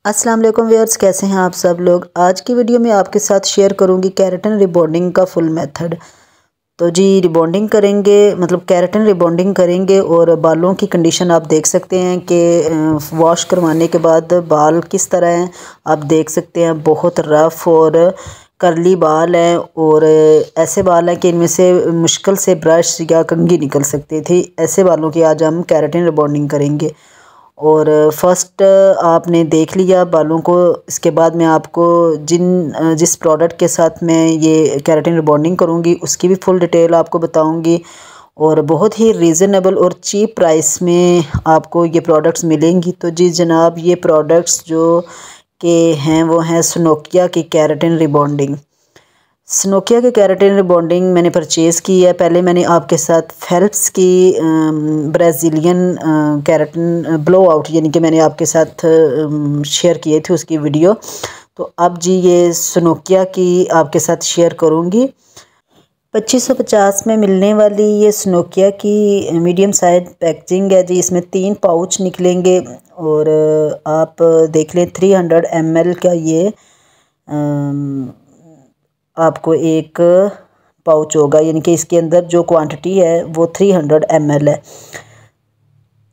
अस्सलाम वालेकुम व्यूअर्स, कैसे हैं आप सब लोग। आज की वीडियो में आपके साथ शेयर करूंगी केराटिन रिबॉन्डिंग का फुल मेथड। तो जी रिबॉन्डिंग करेंगे, मतलब केराटिन रिबॉन्डिंग करेंगे और बालों की कंडीशन आप देख सकते हैं कि वॉश करवाने के बाद बाल किस तरह हैं। आप देख सकते हैं बहुत रफ़ और करली बाल हैं और ऐसे बाल हैं कि इनमें से मुश्किल से ब्रश या कंघी निकल सकती थी। ऐसे बालों की आज हम केराटिन रिबॉन्डिंग करेंगे। और फर्स्ट आपने देख लिया बालों को। इसके बाद मैं आपको जिस प्रोडक्ट के साथ मैं ये केराटिन रिबॉन्डिंग करूँगी उसकी भी फुल डिटेल आपको बताऊँगी और बहुत ही रीज़नेबल और चीप प्राइस में आपको ये प्रोडक्ट्स मिलेंगी। तो जी जनाब, ये प्रोडक्ट्स जो के हैं वो हैं स्नोकिया की केराटिन रिबॉन्डिंग। स्नोकिया के केराटिन रिबॉन्डिंग मैंने परचेज़ की है। पहले मैंने आपके साथ फेल्प्स की ब्राज़ीलियन केराटिन ब्लो आउट यानी कि मैंने आपके साथ शेयर किए थे उसकी वीडियो। तो अब जी ये स्नोकिया की आपके साथ शेयर करूँगी। 2550 में मिलने वाली ये स्नोकिया की मीडियम साइज पैकेजिंग है जी। इसमें 3 पाउच निकलेंगे और आप देख लें 300 ml का ये आपको एक पाउच होगा, यानी कि इसके अंदर जो क्वांटिटी है वो 300 ml है।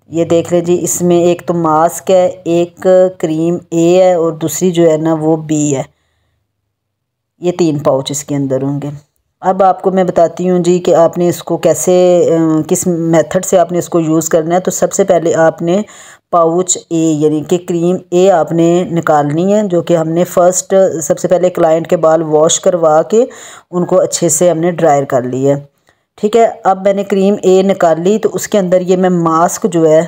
ये देख लें जी, इसमें एक तो मास्क है, एक क्रीम ए है और दूसरी जो है ना वो बी है। ये 3 पाउच इसके अंदर होंगे। अब आपको मैं बताती हूँ जी कि आपने इसको कैसे किस मेथड से आपने इसको यूज़ करना है। तो सबसे पहले आपने पाउच ए यानी कि क्रीम ए आपने निकालनी है, जो कि हमने फ़र्स्ट सबसे पहले क्लाइंट के बाल वॉश करवा के उनको अच्छे से हमने ड्रायर कर लिया है। ठीक है, अब मैंने क्रीम ए निकाल ली तो उसके अंदर ये मैं मास्क जो है,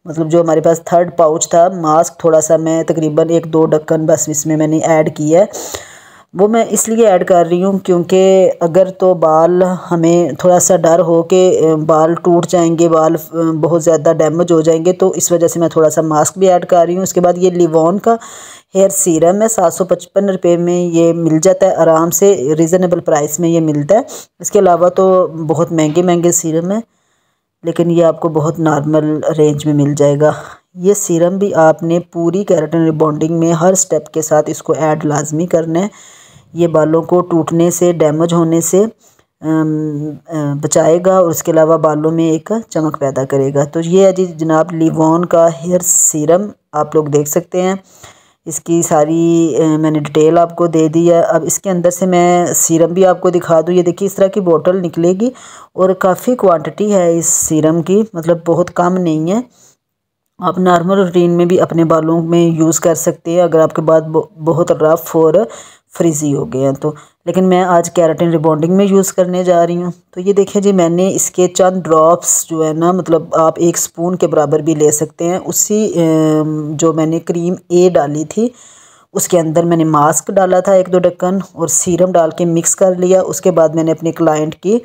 मतलब जो हमारे पास 3rd पाउच था, मास्क थोड़ा सा मैं तकरीबन 1-2 ढक्कन बस इसमें मैंने ऐड किया है। वो मैं इसलिए ऐड कर रही हूँ क्योंकि अगर तो बाल हमें थोड़ा सा डर हो कि बाल टूट जाएंगे, बाल बहुत ज़्यादा डैमेज हो जाएंगे, तो इस वजह से मैं थोड़ा सा मास्क भी ऐड कर रही हूँ। उसके बाद ये लिवॉन का हेयर सीरम है, 755 रुपये में ये मिल जाता है आराम से, रीज़नेबल प्राइस में ये मिलता है। इसके अलावा तो बहुत महंगे महंगे सीरम है, लेकिन ये आपको बहुत नॉर्मल रेंज में मिल जाएगा। ये सीरम भी आपने पूरी केराटिन रिबॉन्डिंग में हर स्टेप के साथ इसको ऐड लाजमी करना है। ये बालों को टूटने से, डैमेज होने से बचाएगा और उसके अलावा बालों में एक चमक पैदा करेगा। तो ये है जी जनाब लिवॉन का हेयर सीरम, आप लोग देख सकते हैं। इसकी सारी मैंने डिटेल आपको दे दी है। अब इसके अंदर से मैं सीरम भी आपको दिखा दूँ। ये देखिए इस तरह की बोतल निकलेगी और काफ़ी क्वांटिटी है इस सीरम की, मतलब बहुत कम नहीं है। आप नॉर्मल रूटीन में भी अपने बालों में यूज़ कर सकते हैं अगर आपके बाल बहुत रफ़ और फ्रिजी हो गए हैं तो। लेकिन मैं आज केराटिन रिबॉन्डिंग में यूज़ करने जा रही हूँ। तो ये देखिए जी, मैंने इसके चंद ड्रॉप्स जो है ना, मतलब आप 1 स्पून के बराबर भी ले सकते हैं, उसी जो मैंने क्रीम ए डाली थी उसके अंदर मैंने मास्क डाला था 1-2 ढक्कन और सीरम डाल के मिक्स कर लिया। उसके बाद मैंने अपने क्लाइंट की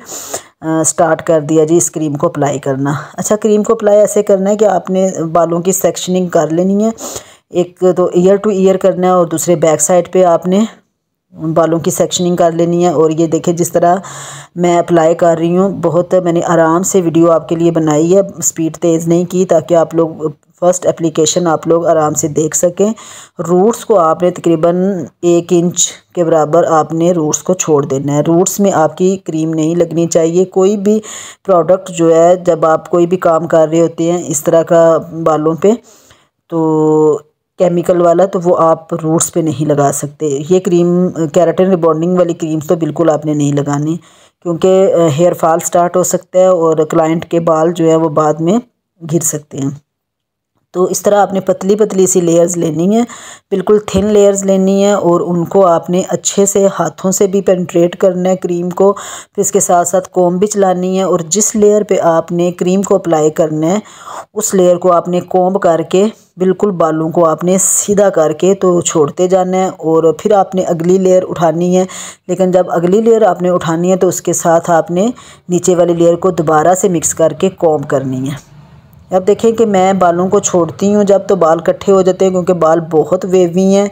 स्टार्ट कर दिया जी इस क्रीम को अप्लाई करना। अच्छा, क्रीम को अप्लाई ऐसे करना है कि आपने बालों की सेक्शनिंग कर लेनी है। एक तो ईयर टू ईयर करना है और दूसरे बैक साइड पे आपने बालों की सेक्शनिंग कर लेनी है। और ये देखें जिस तरह मैं अप्लाई कर रही हूँ, बहुत मैंने आराम से वीडियो आपके लिए बनाई है, स्पीड तेज़ नहीं की, ताकि आप लोग फर्स्ट एप्लीकेशन आप लोग आराम से देख सकें। रूट्स को आपने तकरीबन 1 इंच के बराबर आपने रूट्स को छोड़ देना है। रूट्स में आपकी क्रीम नहीं लगनी चाहिए। कोई भी प्रोडक्ट जो है, जब आप कोई भी काम कर रहे होते हैं इस तरह का बालों पे, तो केमिकल वाला, तो वो आप रूट्स पे नहीं लगा सकते। ये क्रीम केराटिन रिबॉन्डिंग वाली क्रीम तो बिल्कुल आपने नहीं लगानी, क्योंकि हेयर फॉल स्टार्ट हो सकता है और क्लाइंट के बाल जो है वो बाद में गिर सकते हैं। तो इस तरह आपने पतली पतली सी लेयर्स लेनी है, बिल्कुल थिन लेयर्स लेनी है और उनको आपने अच्छे से हाथों से भी पेनिट्रेट करना है क्रीम को। फिर इसके साथ साथ कॉम्ब भी चलानी है और जिस लेयर पे आपने क्रीम को अप्लाई करना है उस लेयर को आपने कॉम्ब करके बिल्कुल बालों को आपने सीधा करके तो छोड़ते जाना है और फिर आपने अगली लेयर उठानी है। लेकिन जब अगली लेयर आपने उठानी है तो उसके साथ आपने नीचे वाली लेयर को दोबारा से मिक्स करके कॉम्ब करनी है। अब देखें कि मैं बालों को छोड़ती हूँ जब, तो बाल इकट्ठे हो जाते हैं, क्योंकि बाल बहुत वेवी हैं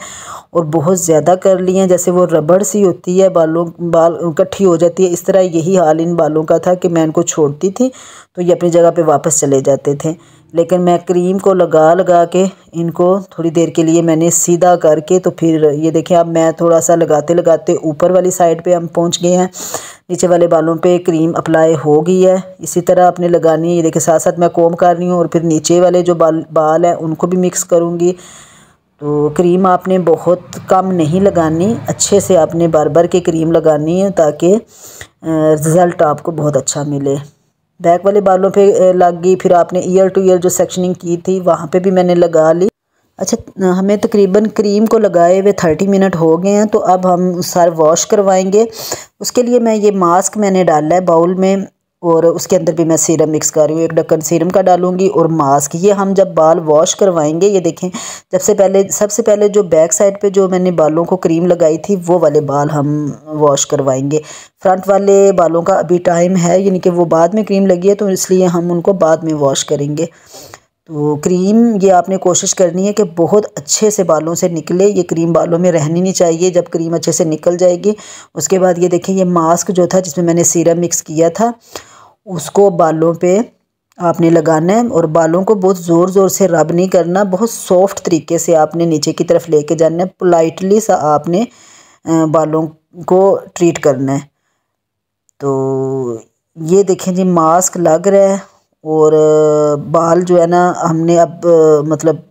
और बहुत ज़्यादा करली हैं, जैसे वो रबड़ सी होती है, बाल इकट्ठी हो जाती है। इस तरह यही हाल इन बालों का था कि मैं इनको छोड़ती थी तो ये अपनी जगह पे वापस चले जाते थे। लेकिन मैं क्रीम को लगा लगा के इनको थोड़ी देर के लिए मैंने सीधा करके, तो फिर ये देखें अब मैं थोड़ा सा लगाते लगाते ऊपर वाली साइड पे हम पहुंच गए हैं। नीचे वाले बालों पे क्रीम अप्लाई हो गई है। इसी तरह आपने लगानी है। ये देखिए साथ साथ मैं कोम कर रही हूँ और फिर नीचे वाले जो बाल हैं उनको भी मिक्स करूँगी। तो क्रीम आपने बहुत कम नहीं लगानी, अच्छे से आपने बार बार के क्रीम लगानी है ताकि रिज़ल्ट आपको बहुत अच्छा मिले। बैक वाले बालों पे लग गई, फिर आपने ईयर टू ईयर जो सेक्शनिंग की थी वहाँ पे भी मैंने लगा ली। अच्छा, हमें तकरीबन क्रीम को लगाए हुए 30 मिनट हो गए हैं, तो अब हम सर वॉश करवाएंगे। उसके लिए मैं ये मास्क मैंने डाला है बाउल में और उसके अंदर भी मैं सीरम मिक्स कर रही हूँ। एक ढक्कन सीरम का डालूंगी और मास्क। ये हम जब बाल वॉश करवाएंगे, ये देखें सबसे पहले जो बैक साइड पे जो मैंने बालों को क्रीम लगाई थी वो वाले बाल हम वॉश करवाएंगे। फ्रंट वाले बालों का अभी टाइम है, यानी कि वो बाद में क्रीम लगी है तो इसलिए हम उनको बाद में वॉश करेंगे। तो क्रीम ये आपने कोशिश करनी है कि बहुत अच्छे से बालों से निकले। ये क्रीम बालों में रहनी नहीं चाहिए। जब क्रीम अच्छे से निकल जाएगी उसके बाद ये देखें, ये मास्क जो था जिसमें मैंने सीरम मिक्स किया था उसको बालों पे आपने लगाना है और बालों को बहुत ज़ोर ज़ोर से रब नहीं करना, बहुत सॉफ्ट तरीके से आपने नीचे की तरफ लेके जाना है। पोलाइटली सा आपने बालों को ट्रीट करना है। तो ये देखें जी मास्क लग रहा है और बाल जो है ना हमने अब मतलब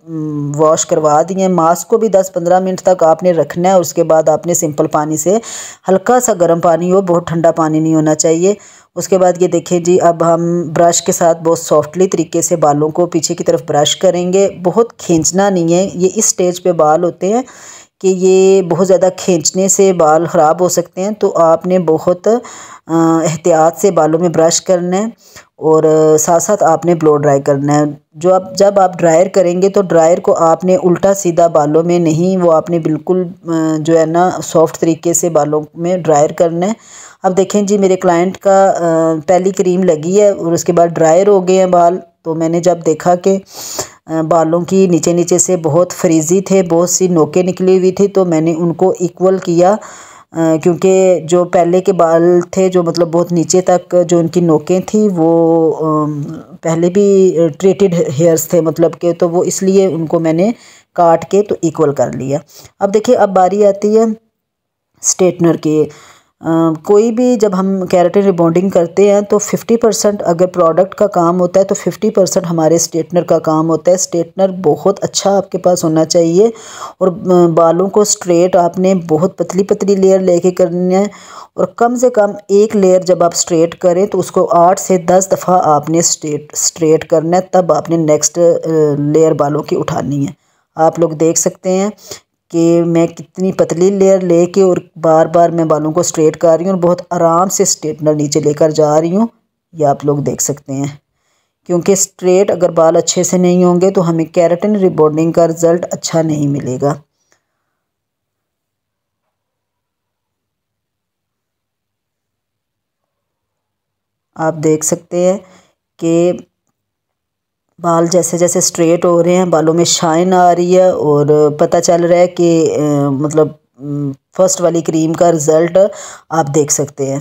वॉश करवा दिए हैं। मास्क को भी 10-15 मिनट तक आपने रखना है। उसके बाद आपने सिंपल पानी से, हल्का सा गर्म पानी हो, बहुत ठंडा पानी नहीं होना चाहिए। उसके बाद ये देखें जी, अब हम ब्रश के साथ बहुत सॉफ्टली तरीके से बालों को पीछे की तरफ ब्रश करेंगे। बहुत खींचना नहीं है। ये इस स्टेज पे बाल होते हैं कि ये बहुत ज़्यादा खींचने से बाल ख़राब हो सकते हैं, तो आपने बहुत एहतियात से बालों में ब्रश करना है और साथ साथ आपने ब्लो ड्राई करना है। जब आप ड्रायर करेंगे तो ड्रायर को आपने उल्टा सीधा बालों में नहीं, वो आपने बिल्कुल जो है ना सॉफ्ट तरीके से बालों में ड्रायर करना है। अब देखें जी, मेरे क्लाइंट का पहली क्रीम लगी है और उसके बाद ड्रायर हो गए हैं बाल। तो मैंने जब देखा कि बालों की नीचे नीचे से बहुत फ्रीज़ी थे, बहुत सी नोकें निकली हुई थी, तो मैंने उनको इक्वल किया। क्योंकि जो पहले के बाल थे जो मतलब बहुत नीचे तक जो उनकी नोकें थी वो पहले भी ट्रीटेड हेयर्स थे मतलब के, तो वो इसलिए उनको मैंने काट के तो इक्वल कर लिया। अब देखिए, अब बारी आती है स्ट्रेटनर की। कोई भी जब हम केराटिन रिबॉन्डिंग करते हैं तो 50% अगर प्रोडक्ट का काम होता है तो 50% हमारे स्ट्रेटनर का काम होता है। स्ट्रेटनर बहुत अच्छा आपके पास होना चाहिए और बालों को स्ट्रेट आपने बहुत पतली पतली लेयर लेके करनी है और कम से कम एक लेयर जब आप स्ट्रेट करें तो उसको 8 से 10 दफ़ा आपने स्ट्रेट करना है, तब आपने नेक्स्ट लेयर बालों की उठानी है। आप लोग देख सकते हैं कि मैं कितनी पतली लेयर लेके और बार बार मैं बालों को स्ट्रेट कर रही हूँ और बहुत आराम से स्ट्रेटनर नीचे लेकर जा रही हूँ। ये आप लोग देख सकते हैं, क्योंकि स्ट्रेट अगर बाल अच्छे से नहीं होंगे तो हमें केराटिन रिबॉन्डिंग का रिज़ल्ट अच्छा नहीं मिलेगा। आप देख सकते हैं कि बाल जैसे जैसे स्ट्रेट हो रहे हैं, बालों में शाइन आ रही है और पता चल रहा है कि मतलब फर्स्ट वाली क्रीम का रिज़ल्ट आप देख सकते हैं।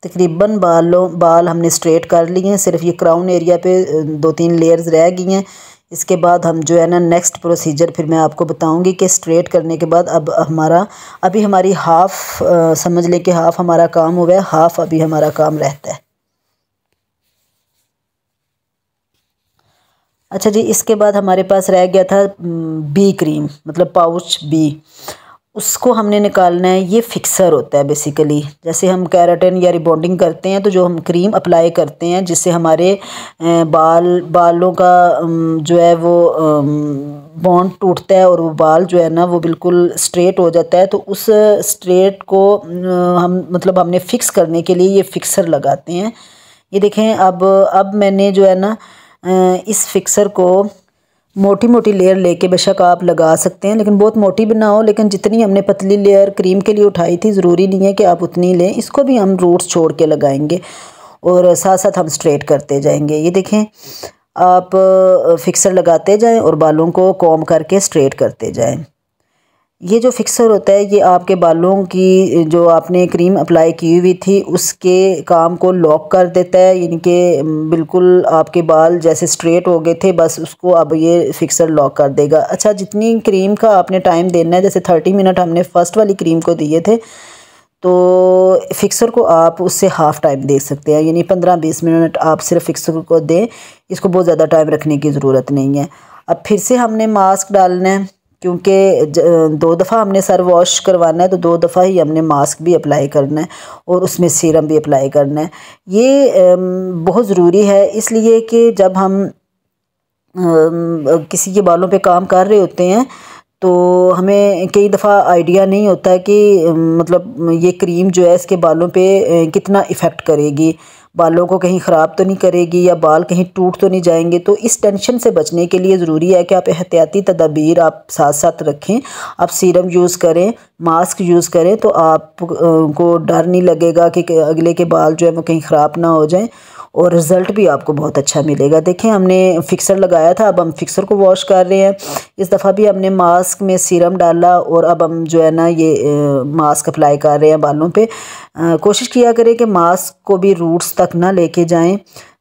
तकरीबन बाल हमने स्ट्रेट कर लिए हैं, सिर्फ ये क्राउन एरिया पे 2-3 लेयर्स रह गई हैं। इसके बाद हम जो है ना नेक्स्ट प्रोसीजर फिर मैं आपको बताऊंगी कि स्ट्रेट करने के बाद अब अभी हमारी हाफ़ समझ लें कि हाफ़ हमारा काम हुआ है, हाफ़ अभी हमारा काम रहता है। अच्छा जी, इसके बाद हमारे पास रह गया था बी क्रीम, मतलब पाउच बी। उसको हमने निकालना है। ये फिक्सर होता है बेसिकली। जैसे हम केराटिन या रिबॉन्डिंग करते हैं तो जो हम क्रीम अप्लाई करते हैं जिससे हमारे बालों का जो है वो बॉन्ड टूटता है और वो बाल जो है ना वो बिल्कुल स्ट्रेट हो जाता है। तो उस स्ट्रेट को हमने फ़िक्स करने के लिए ये फिक्सर लगाते हैं। ये देखें, अब मैंने जो है ना इस फिक्सर को मोटी मोटी लेयर लेके बेशक आप लगा सकते हैं, लेकिन बहुत मोटी भी ना हो। लेकिन जितनी हमने पतली लेयर क्रीम के लिए उठाई थी ज़रूरी नहीं है कि आप उतनी लें। इसको भी हम रूट्स छोड़ के लगाएंगे और साथ साथ हम स्ट्रेट करते जाएंगे। ये देखें, आप फिक्सर लगाते जाएं और बालों को कॉम करके स्ट्रेट करते जाएं। ये जो फिक्सर होता है ये आपके बालों की जो आपने क्रीम अप्लाई की हुई थी उसके काम को लॉक कर देता है, यानी कि बिल्कुल आपके बाल जैसे स्ट्रेट हो गए थे बस उसको अब ये फिक्सर लॉक कर देगा। अच्छा, जितनी क्रीम का आपने टाइम देना है, जैसे 30 मिनट हमने फ़र्स्ट वाली क्रीम को दिए थे, तो फिक्सर को आप उससे हाफ़ टाइम दे सकते हैं, यानी 15-20 मिनट आप सिर्फ फिक्सर को दें। इसको बहुत ज़्यादा टाइम रखने की ज़रूरत नहीं है। अब फिर से हमने मास्क डालना है, क्योंकि 2 दफ़ा हमने सर वॉश करवाना है, तो 2 दफ़ा ही हमने मास्क भी अप्लाई करना है और उसमें सीरम भी अप्लाई करना है। ये बहुत ज़रूरी है, इसलिए कि जब हम किसी के बालों पे काम कर रहे होते हैं तो हमें कई दफ़ा आइडिया नहीं होता कि मतलब ये क्रीम जो है इसके बालों पे कितना इफ़ेक्ट करेगी, बालों को कहीं ख़राब तो नहीं करेगी या बाल कहीं टूट तो नहीं जाएंगे। तो इस टेंशन से बचने के लिए ज़रूरी है कि आप एहतियाती तदाबीर आप साथ साथ रखें। आप सीरम यूज़ करें, मास्क यूज़ करें, तो आप को डर नहीं लगेगा कि अगले के बाल जो है वो कहीं ख़राब ना हो जाएं, और रिज़ल्ट भी आपको बहुत अच्छा मिलेगा। देखें, हमने फिक्सर लगाया था, अब हम फिक्सर को वॉश कर रहे हैं। इस दफ़ा भी हमने मास्क में सीरम डाला और अब हम जो है ना ये मास्क अप्लाई कर रहे हैं बालों पे। कोशिश किया करें कि मास्क को भी रूट्स तक ना लेके जाएं,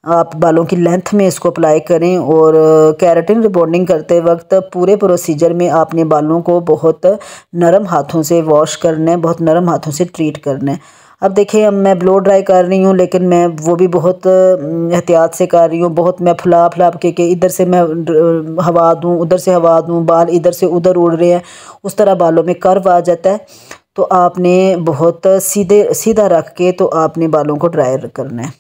आप बालों की लेंथ में इसको अप्लाई करें। और केराटिन रिबॉन्डिंग करते वक्त पूरे प्रोसीजर में आपने बालों को बहुत नरम हाथों से वॉश करना है, बहुत नरम हाथों से ट्रीट करना है। अब देखिए, अब मैं ब्लो ड्राई कर रही हूँ, लेकिन मैं वो भी बहुत एहतियात से कर रही हूँ। बहुत मैं फुला फुला के इधर से मैं हवा दूँ, उधर से हवा दूँ, बाल इधर से उधर उड़ रहे हैं, उस तरह बालों में कर्व आ जाता है। तो आपने बहुत सीधा रख के तो आपने बालों को ड्राई करना है।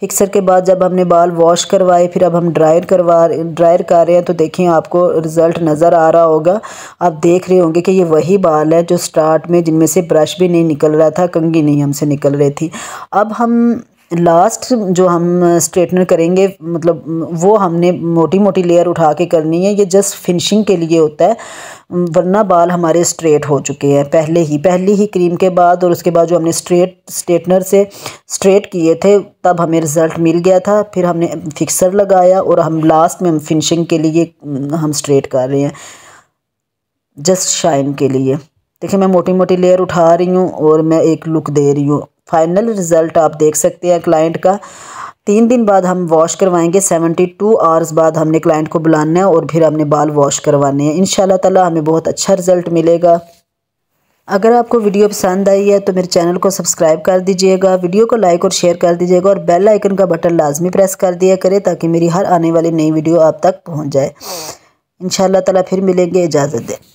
फिक्सर के बाद जब हमने बाल वॉश करवाए, फिर अब हम ड्रायर कर रहे हैं, तो देखें आपको रिज़ल्ट नज़र आ रहा होगा। आप देख रहे होंगे कि ये वही बाल है जो स्टार्ट में जिनमें से ब्रश भी नहीं निकल रहा था, कंघी नहीं हमसे निकल रही थी। अब हम लास्ट जो हम स्ट्रेटनर करेंगे, मतलब वो हमने मोटी मोटी लेयर उठा के करनी है। ये जस्ट फिनिशिंग के लिए होता है, वरना बाल हमारे स्ट्रेट हो चुके हैं पहली ही क्रीम के बाद, और उसके बाद जो हमने स्ट्रेटनर से स्ट्रेट किए थे तब हमें रिज़ल्ट मिल गया था। फिर हमने फिक्सर लगाया और हम लास्ट में हम फिनिशिंग के लिए हम स्ट्रेट कर रहे हैं, जस्ट शाइन के लिए। देखिए, मैं मोटी मोटी लेयर उठा रही हूँ और मैं एक लुक दे रही हूँ। फाइनल रिज़ल्ट आप देख सकते हैं क्लाइंट का। 3 दिन बाद हम वॉश करवाएंगे, 72 आवर्स बाद हमने क्लाइंट को बुलाना है और फिर हमने बाल वॉश करवाने हैं। इंशाल्लाह ताला हमें बहुत अच्छा रिज़ल्ट मिलेगा। अगर आपको वीडियो पसंद आई है तो मेरे चैनल को सब्सक्राइब कर दीजिएगा, वीडियो को लाइक और शेयर कर दीजिएगा, और बेल आइकन का बटन लाजमी प्रेस कर दिया करें ताकि मेरी हर आने वाली नई वीडियो आप तक पहुँच जाए। इंशाल्लाह ताला फिर मिलेंगे, इजाज़त दें।